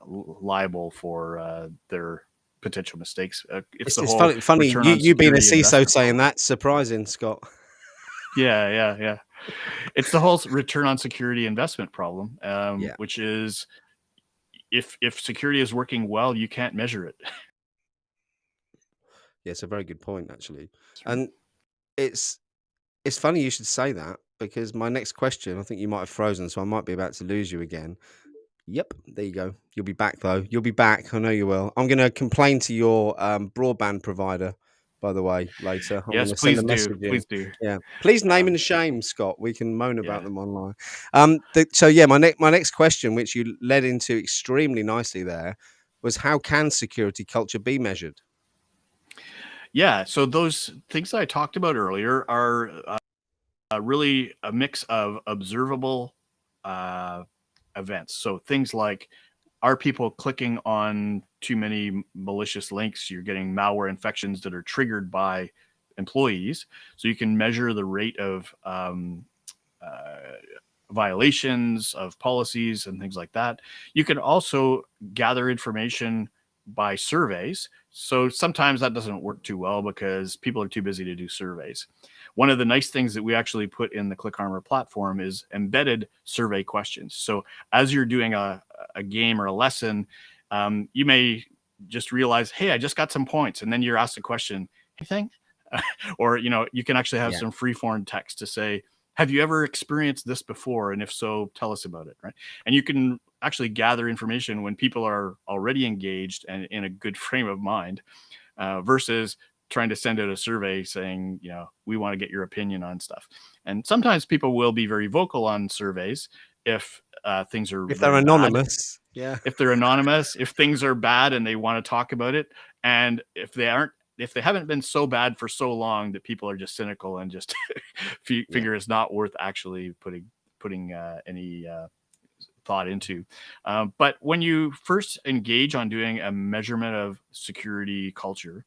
liable for their potential mistakes. It's the It's whole funny return on you being a security CISO investment saying problem. that, surprising, Scott. Yeah. It's the whole return on security investment problem, Yeah. which is if security is working well, you can't measure it. Yeah, it's a very good point, actually. And it's funny you should say that because my next question, I think you might have frozen, so I might be about to lose you again. Yep, there you go. You'll be back though. You'll be back. I know you will. I'm going to complain to your broadband provider, by the way, later. I'm going Yes, to send a please do. message in. Please do. Yeah, please name Um, and shame, Scott. We can moan about yeah. them online. So yeah, my next question, which you led into extremely nicely there, was how can security culture be measured? Yeah. So those things that I talked about earlier are really a mix of observable uh, events. So things like, are people clicking on too many malicious links? You're getting malware infections that are triggered by employees. So you can measure the rate of uh, violations of policies and things like that. You can also gather information by surveys. So sometimes that doesn't work too well because people are too busy to do surveys. One of the nice things that we actually put in the ClickArmor platform is embedded survey questions. So as you're doing a game or a lesson, you may just realize, hey, I just got some points. And then you're asked a question, anything? Or, you can actually have Yeah, some free-form text to say, have you ever experienced this before? And if so, tell us about it, right? And you can actually gather information when people are already engaged and in a good frame of mind, versus trying to send out a survey saying, we want to get your opinion on stuff. And sometimes people will be very vocal on surveys if things are if they're very bad. anonymous. Yeah, If they're anonymous, if things are bad and they want to talk about it, and if they haven't been so bad for so long that people are just cynical and just yeah. figure it's not worth actually putting any thought into. But when you first engage on doing a measurement of security culture,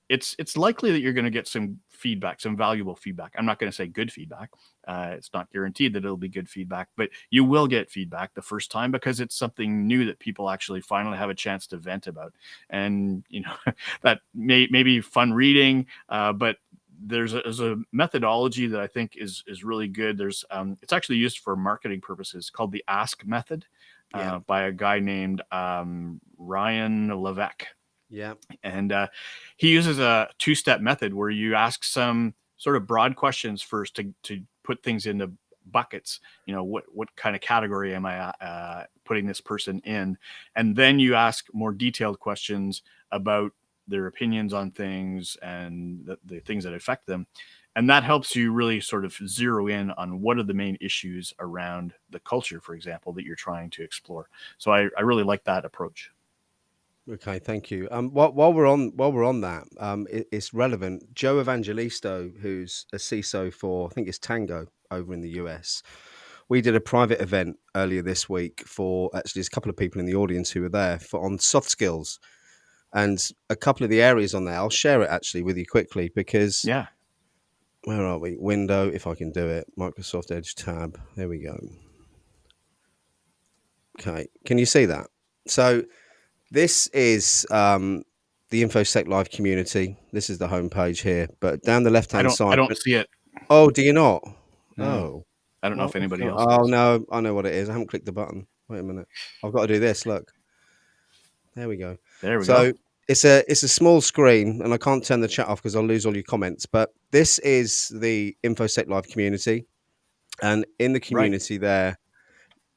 it's likely that you're going to get some feedback, some valuable feedback. I'm not going to say good feedback. It's not guaranteed that it'll be good feedback, but you will get feedback the first time because it's something new that people actually finally have a chance to vent about. And that may be fun reading, but there's a methodology that I think is really good. There's it's actually used for marketing purposes called the Ask method, Yeah, by a guy named Ryan Levesque. yeah, And he uses a two-step method where you ask some sort of broad questions first to put things into buckets. What kind of category am I putting this person in? And then you ask more detailed questions about their opinions on things and the things that affect them. And that helps you really sort of zero in on what are the main issues around the culture, for example, that you're trying to explore. So I really like that approach. okay, thank you. While we're on that, it's relevant. Joe Evangelisto, who's a CISO for I think it's Tango over in the US. We did a private event earlier this week for actually there's a couple of people in the audience who were there for on soft skills and a couple of the areas on there. I'll share it actually with you quickly because Yeah. where are we? Window, if I can do it. Microsoft Edge tab. There we go. Okay, can you see that? So this is the InfoSec Live community. This is the homepage here, but down the I left-hand don't I side. don't see it. Oh, do you not? No. Oh, I don't know what? if anybody else Oh does. no, I know what it is. I haven't clicked the button. Wait a minute. I've got to do this. Look. There we go. There we go. So it's a small screen, and I can't turn the chat off because I'll lose all your comments. But this is the InfoSec Live community, and in the Right. community there,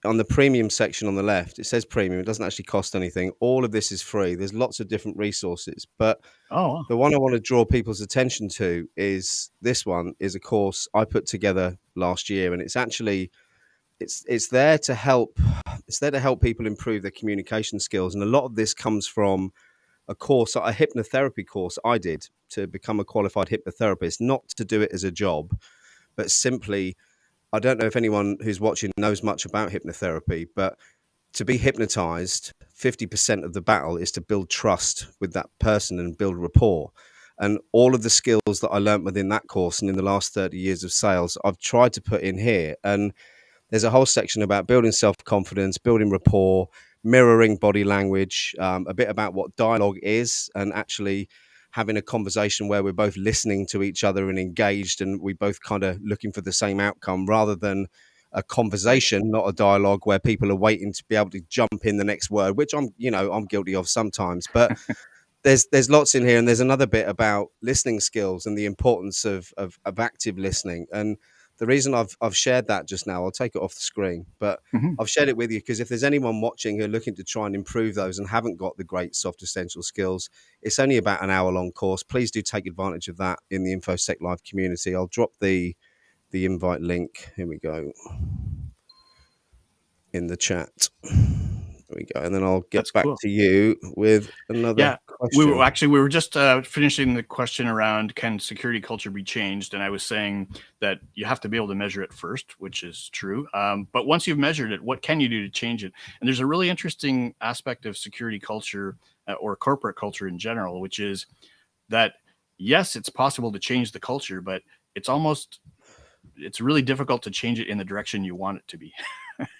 on the premium section on the left, it says premium. It doesn't actually cost anything. All of this is free. There's lots of different resources, but Oh, wow. the one I want to draw people's attention to is this one. Is a course I put together last year, and it's actually it's there to help. It's there to help people improve their communication skills, and a lot of this comes from a course, a hypnotherapy course I did to become a qualified hypnotherapist, not to do it as a job, but simply, I don't know if anyone who's watching knows much about hypnotherapy, but to be hypnotized, 50% of the battle is to build trust with that person and build rapport. And all of the skills that I learned within that course and in the last 30 years of sales, I've tried to put in here. And there's a whole section about building self-confidence, building rapport, mirroring body language, a bit about what dialogue is, and actually having a conversation where we're both listening to each other and engaged, and we both kind of looking for the same outcome rather than a Right. conversation, not a dialogue where people are waiting to be able to jump in the next word, which I'm guilty of sometimes. But there's lots in here, and there's another bit about listening skills and the importance of active listening. And the reason I've shared that just now, I'll take it off the screen, but Mhm. I've shared it with you because if there's anyone watching who are looking to try and improve those and haven't got the great soft essential skills, it's only about an hour long course. Please do take advantage of that in the InfoSec Live community. I'll drop the invite link. Here we go, in the chat. There we go, and then I'll That's get back cool. to you with another Yeah, question. we were just finishing the question around can security culture be changed, and I was saying that you have to be able to measure it first, which is true. But once you've measured it, what can you do to change it? And there's a really interesting aspect of security culture or corporate culture in general, which is that yes, it's possible to change the culture, but it's almost it's really difficult to change it in the direction you want it to be.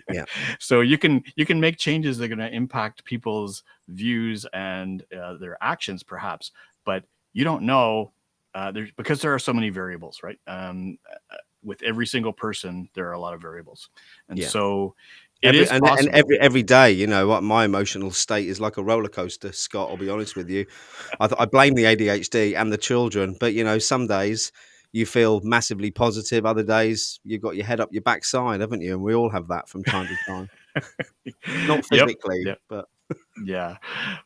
Yeah, So you can make changes that are going to impact people's views and their actions, perhaps, but you don't know there's because there are so many variables, right? With every single person, there are a lot of variables, and yeah. so it Every is and possible. every day, what my emotional state is like a roller coaster, Scott. I'll be honest with you. I blame the ADHD and the children, but some days you feel massively positive. Other days you've got your head up your backside, haven't you? And we all have that from time to time. Not Yep. physically, Yep. but Yeah.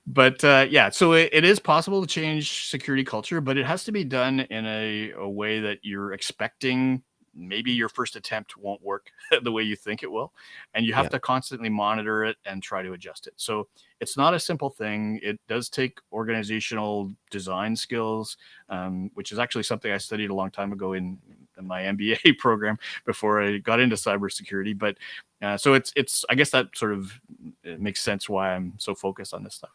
But yeah, so it is possible to change security culture, but it has to be done in a way that you're expecting. Maybe your first attempt won't work the way you think it will. And you have yeah, to constantly monitor it and try to adjust it. So it's not a simple thing. It does take organizational design skills, which is actually something I studied a long time ago in my MBA program before I got into cybersecurity. But so it's I guess that sort of it makes sense why I'm so focused on this stuff.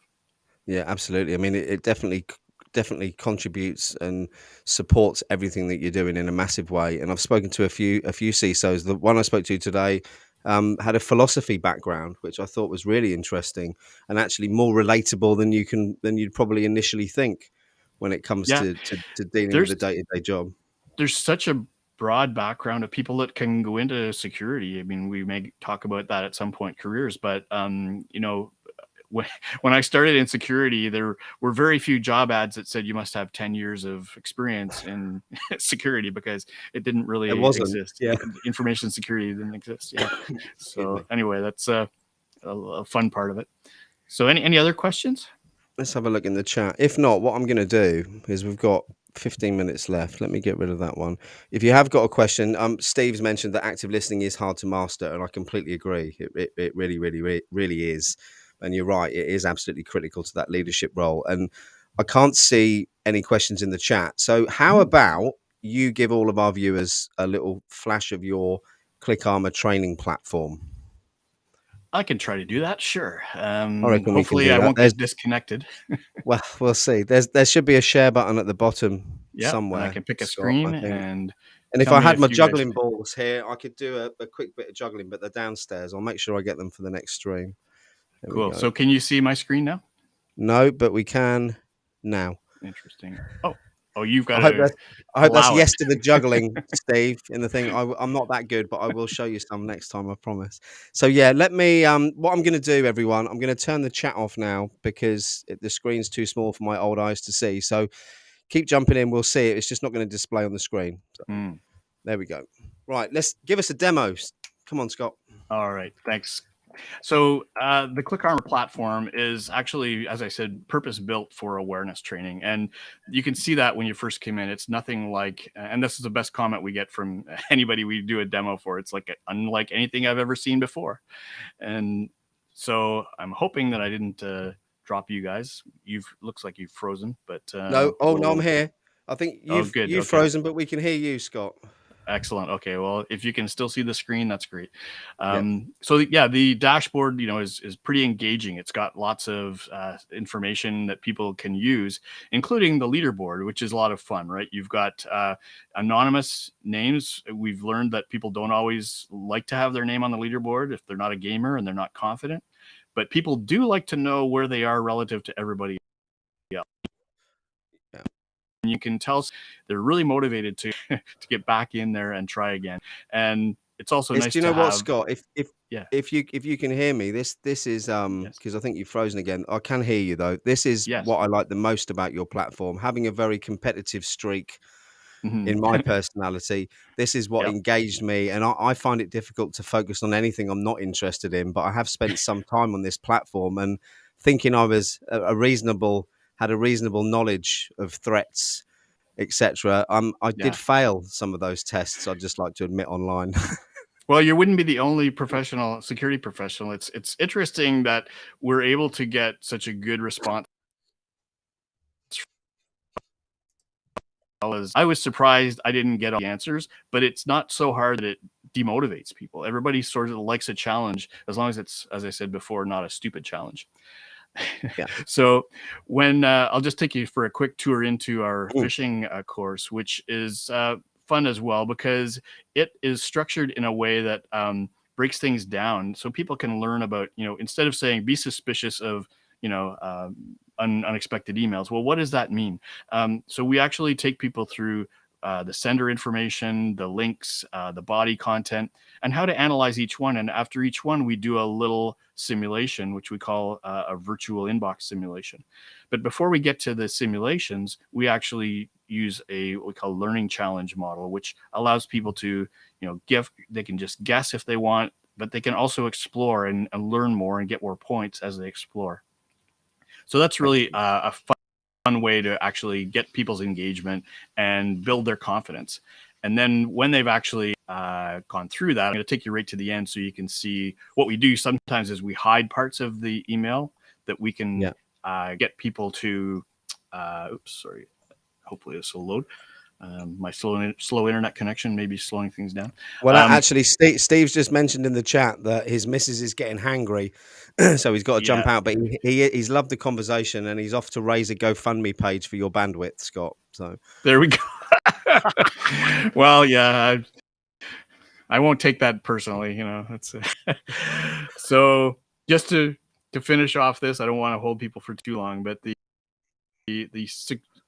yeah, absolutely. I mean, it definitely contributes and supports everything that you're doing in a massive way. And I've spoken to a few CISOs. The one I spoke to today had a philosophy background, which I thought was really interesting and actually more relatable than you'd probably initially think when it comes Yeah, to dealing with there's the day to day job. there's such a broad background of people that can go into security. I mean, we may talk about that at some point, careers, but when, when I started in security, there were very few job ads that said you must have 10 years of experience in security because it didn't It really wasn't. exist. Yeah. Information security didn't exist. Yeah. Excuse So me. anyway, that's a fun part of it. So any other questions? Let's have a look in the chat. If not, what I'm going to do is we've got 15 minutes left. Let me get rid of that one. If you have got a question, Steve's mentioned that active listening is hard to master, and I completely agree. It really, really, really, really is. And you're right, it is absolutely critical to that leadership role. And I can't see any questions in the chat. So, how Hmm. about you give all of our viewers a little flash of your Click Armor training platform? I can try to do that. Sure. I reckon we can Hopefully, do I that. won't get disconnected. Well, we'll see. There should be a share button at the bottom Yeah, and I somewhere, can pick a Scott, I screen think. and And if tell I me had my if you guys. juggling balls here, I could do a quick bit of juggling, but they're downstairs. I'll make sure I get them for the next stream. There we Cool. go. So, can you see my screen now? No, but we can now. Interesting. Oh. Oh, you've got I hope to that's I hope that's allow it. yes to the juggling, Steve, in the thing. I'm not that good, but I will show you some next time, I promise. So yeah, let me. What I'm going to do, everyone, I'm going to turn the chat off now because the screen's too small for my old eyes to see. So keep jumping in. We'll see it. It's just not going to display on the screen. So Hmm. there we go. Right, let's give us a demo. Come on, Scott. All right, thanks. So the Click Armor platform is actually, as I said, purpose built for awareness training, and you can see that when you first came in. It's nothing like, and this is the best comment we get from anybody we do a demo for. It's like unlike anything I've ever seen before, and so I'm hoping that I didn't drop you guys. You've looks like you've frozen, but No, oh no, I'm here. I think oh, you've good, you've okay. frozen, but we can hear you, Scott. Excellent. Okay. Well, if you can still see the screen, that's great. Yep. So yeah, the dashboard, is pretty engaging. It's got lots of information that people can use, including the leaderboard, which is a lot of fun, right? You've got anonymous names. We've learned that people don't always like to have their name on the leaderboard if they're not a gamer and they're not confident, but people do like to know where they are relative to everybody else. Yeah. And you can tell they're really motivated to to get back in there and try again. And it's also It's nice do you to know what, have, Scott? If yeah, if you can hear me, this is yes, because I think you've frozen again. I can hear you though. This is yes, what I like the most about your platform. Having a very competitive streak hmm in my personality, this is what yep, engaged me, and I find it difficult to focus on anything I'm not interested in. But I have spent some time on this platform and thinking I was a reasonable had a reasonable knowledge of threats, etc. I did yeah. fail some of those tests. I'd just like to admit online. Well, you wouldn't be the only professional security professional. It's interesting that we're able to get such a good response. As I was surprised I didn't get all the answers, but it's not so hard that it demotivates people. Everybody sort of likes a challenge as long as it's, as I said before, not a stupid challenge. Yeah. So when I'll just take you for a quick tour into our phishing course, which is fun as well because it is structured in a way that breaks things down so people can learn about, instead of saying be suspicious of, unexpected emails. Well, what does that mean? So we actually take people through the sender information, the links, the body content, and how to analyze each one. And after each one, we do a little simulation, which we call a virtual inbox simulation. But before we get to the simulations, we actually use what we call learning challenge model, which allows people to, they can just guess if they want, but they can also explore and learn more and get more points as they explore. So that's really Excellent. a fun way to actually get people's engagement and build their confidence. And then when they've actually gone through that, I'm going to take you right to the end so you can see what we do sometimes is we hide parts of the email that we can Yeah. get people to, oops, sorry, hopefully this will load. My slow internet connection may be slowing things down. Well, actually, Steve's just mentioned in the chat that his missus is getting hangry, so he's got to jump Yeah, out. But he's loved the conversation, and he's off to raise a GoFundMe page for your bandwidth, Scott. So there we go. Well, yeah, I won't take that personally, It's so just to finish off this, I don't want to hold people for too long, but the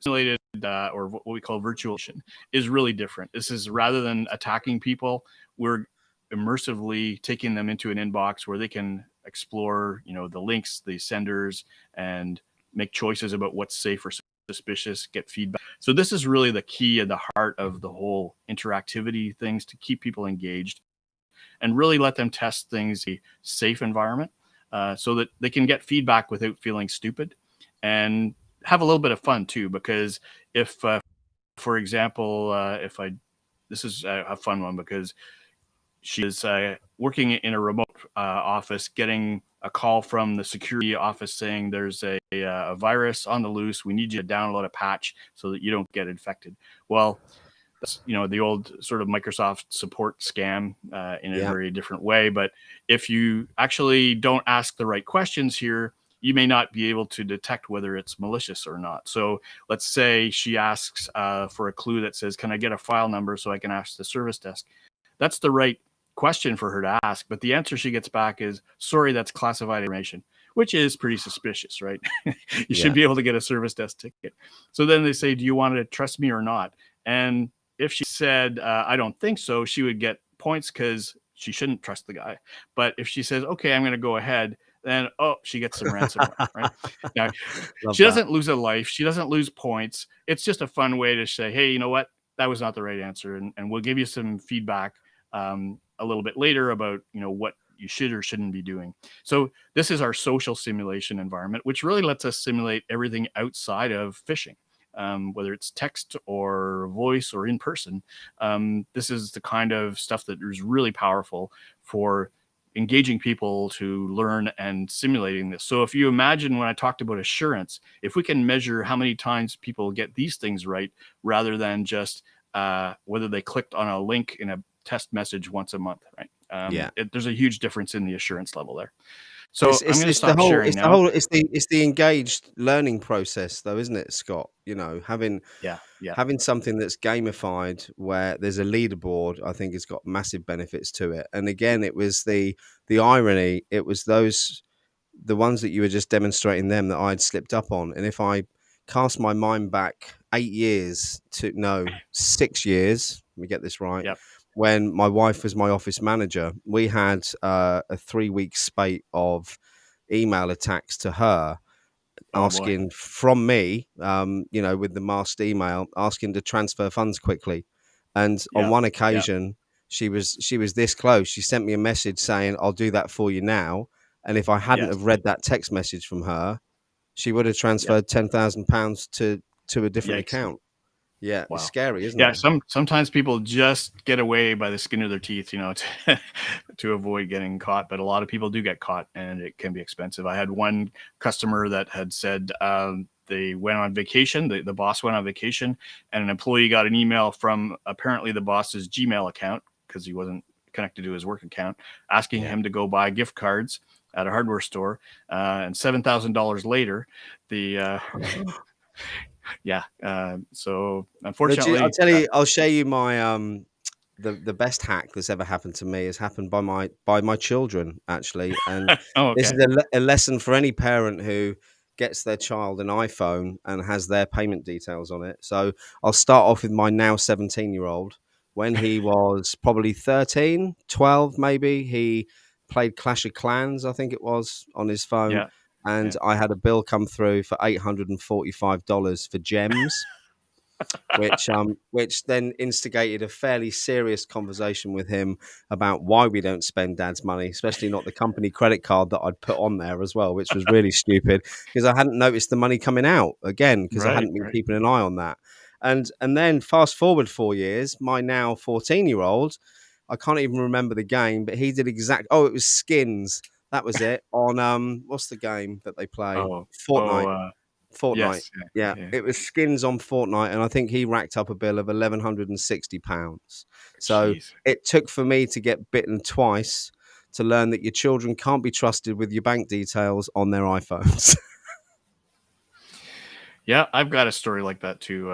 simulated or what we call virtualization is really different. This is rather than attacking people, we're immersively taking them into an inbox where they can explore, the links, the senders, and make choices about what's safe or suspicious, get feedback. So this is really the key and the heart of the whole interactivity things to keep people engaged and really let them test things in a safe environment so that they can get feedback without feeling stupid and have a little bit of fun too. Because if, for example, this is a fun one because she is working in a remote office, getting a call from the security office saying there's a virus on the loose. We need you to download a patch so that you don't get infected. Well, that's the old sort of Microsoft support scam in a yeah, very different way. But if you actually don't ask the right questions here, you may not be able to detect whether it's malicious or not. So let's say she asks for a clue that says, "Can I get a file number so I can ask the service desk?" That's the right question for her to ask, but the answer she gets back is, "Sorry, that's classified information." which is pretty suspicious, right? You should Yeah. be able to get a service desk ticket. So then they say, do you want to trust me or not? And if she said, I don't think so, she would get points because she shouldn't trust the guy. But if she says, okay, I'm going to go ahead, then, she gets some ransomware, right? Now, Love she that. doesn't lose a life. She doesn't lose points. It's just a fun way to say, hey, you know what? That was not the right answer. And we'll give you some feedback a little bit later about, what you should or shouldn't be doing. So this is our social simulation environment, which really lets us simulate everything outside of phishing. Whether it's text or voice or in person. This is the kind of stuff that is really powerful for engaging people to learn and simulating this. So if you imagine when I talked about assurance, if we can measure how many times people get these things right, rather than just whether they clicked on a link in a test message once a month, right? Yeah. There's a huge difference in the assurance level there. So I'm going to It's the stop whole sharing now. it's the engaged learning process though, isn't it, Scott? Yeah, yeah, Having something that's gamified where there's a leaderboard, I think it's got massive benefits to it. And again, it was the irony, it was the ones that you were just demonstrating them that I'd slipped up on. And if I cast my mind back 8 years to no 6 years, let me get this right. yep. When my wife was my office manager, we had a 3 week spate of email attacks to her Oh boy. asking from me, with the masked email, asking to transfer funds quickly. And on Yeah, one yeah, occasion, she was this close. She sent me a message saying, "I'll do that for you now." And if I hadn't yes, have read that text message from her, she would have yeah. transferred £10,000 to a different Yikes. account. Yeah, it's Wow. scary, isn't Yeah, it? sometimes people just get away by the skin of their teeth, to avoid getting caught. But a lot of people do get caught, and it can be expensive. I had one customer that had said they went on vacation. The boss went on vacation, and an employee got an email from apparently the boss's Gmail account because he wasn't connected to his work account, asking Yeah. him to go buy gift cards at a hardware store. And $7,000 later, the yeah. So I'll unfortunately, tell you, I'll show you my the best hack that's ever happened to me has happened by my children actually, and oh, this okay. is a lesson for any parent who gets their child an iPhone and has their payment details on it. So I'll start off with my now 17-year-old. When he was probably 13, 12 maybe, he played Clash of Clans, I think it was, on his phone, Yeah, and yeah. I had a bill come through for $845 for gems, which then instigated a fairly serious conversation with him about why we don't spend dad's money, especially not the company credit card that I'd put on there as well, which was really stupid because I hadn't noticed the money coming out again because I Right, hadn't been right. keeping an eye on that. And then fast forward 4 years, my now 14-year-old, I can't even remember the game, but he did it was Skins. That was it on what's the game that they play? Oh, oh, Fortnite. Fortnite. yes. Yeah, Yeah, yeah. it was skins on Fortnite, and I think he racked up a bill of £1,160. So Jeez. it took for me to get bitten twice to learn that your children can't be trusted with your bank details on their iPhones. Yeah, I've got a story like that too.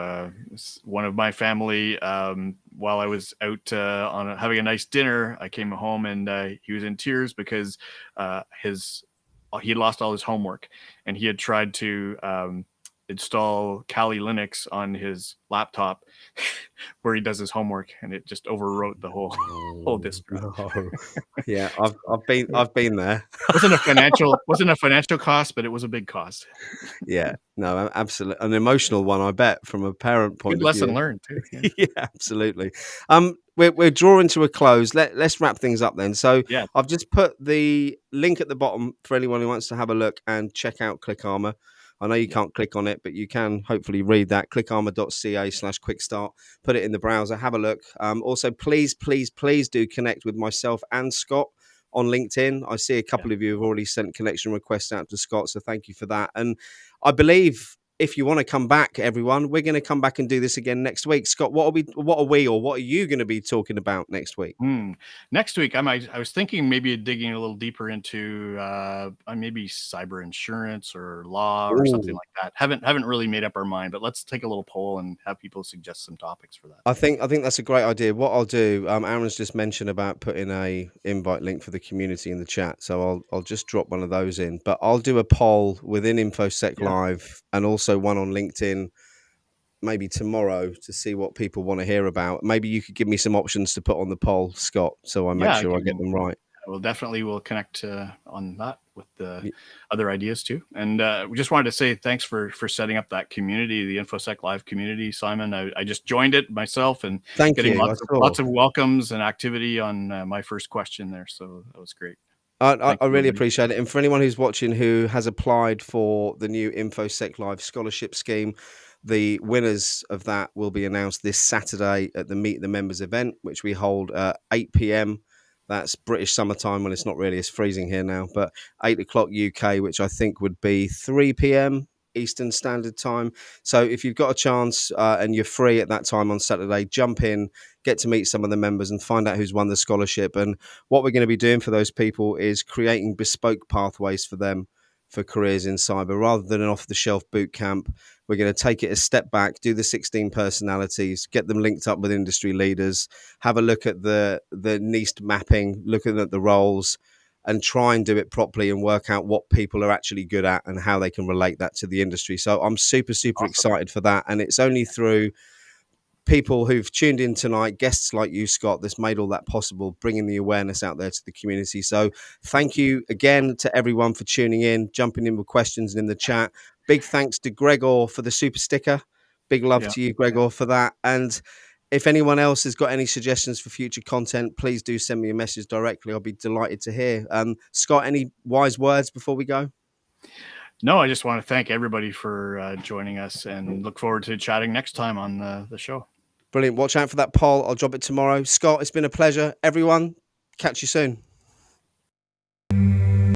One of my family, while I was out having a nice dinner, I came home and he was in tears because his he had lost all his homework, and he had tried to install Kali Linux on his laptop where he does his homework, and it just overwrote the whole whole Oh disk drive. no! Yeah, I've been there. Wasn't a financial cost, but it was a big cost. Yeah, no, absolutely, an emotional one, I bet, from a parent Good point of lesson view. learned too. Yeah, Yeah, absolutely. We're drawing to a close. Let's wrap things up then. So yeah, I've just put the link at the bottom for anyone who wants to have a look and check out Click Armor. I know you yeah, can't click on it, but you can hopefully read that clickarmor.ca/quickstart. Put it in the browser. Have a look. Also, please, please, please do connect with myself and Scott on LinkedIn. I see a yeah. couple of you have already sent connection requests out to Scott, so thank you for that. And I believe if you want to come back, everyone, we're going to come back and do this again next week. Scott, what are you going to be talking about next week? Next week, I was thinking maybe digging a little deeper into maybe cyber insurance or law or something Ooh. like that. Haven't really made up our mind, but let's take a little poll and have people suggest some topics for that. I think that's a great idea. What I'll do, Aaron's just mentioned about putting a invite link for the community in the chat, so I'll just drop one of those in. But I'll do a poll within InfoSec Yeah, Live and also one on LinkedIn maybe tomorrow to see what people want to hear about. Maybe you could give me some options to put on the poll, Scott, so I make yeah, I sure I get can. them right. We'll connect on that with the Y- other ideas too. And we just wanted to say thanks for setting up that community, the InfoSec Live community, Simon. I just joined it myself and Thank getting you. I lots saw. of welcomes and activity on my first question there. So that was great. I Thanks really everybody. appreciate it. And for anyone who's watching who has applied for the new InfoSec Live scholarship scheme, the winners of that will be announced this Saturday at the Meet the Members event, which we hold at 8 p.m. That's British summertime when it's not really, it's freezing here now, but 8 o'clock UK, which I think would be 3 p.m. Eastern Standard Time. So if you've got a chance and you're free at that time on Saturday, jump in, get to meet some of the members and find out who's won the scholarship. And what we're going to be doing for those people is creating bespoke pathways for them for careers in cyber rather than an off the shelf boot camp. We're going to take it a step back, do the 16 personalities, get them linked up with industry leaders, have a look at the NIST mapping, looking at the roles, and try and do it properly and work out what people are actually good at and how they can relate that to the industry. So I'm super, super Awesome. excited for that. And it's only through people who've tuned in tonight, guests like you, Scott, that's made all that possible, bringing the awareness out there to the community. So thank you again to everyone for tuning in, jumping in with questions in the chat. Big thanks to Gregor for the super sticker. Big love Yeah. to you, Gregor, for that. And if anyone else has got any suggestions for future content, please do send me a message directly. I'll be delighted to hear. Scott, any wise words before we go? No, I just want to thank everybody for joining us and look forward to chatting next time on the show. Brilliant. Watch out for that poll. I'll drop it tomorrow. Scott, it's been a pleasure. Everyone, catch you soon.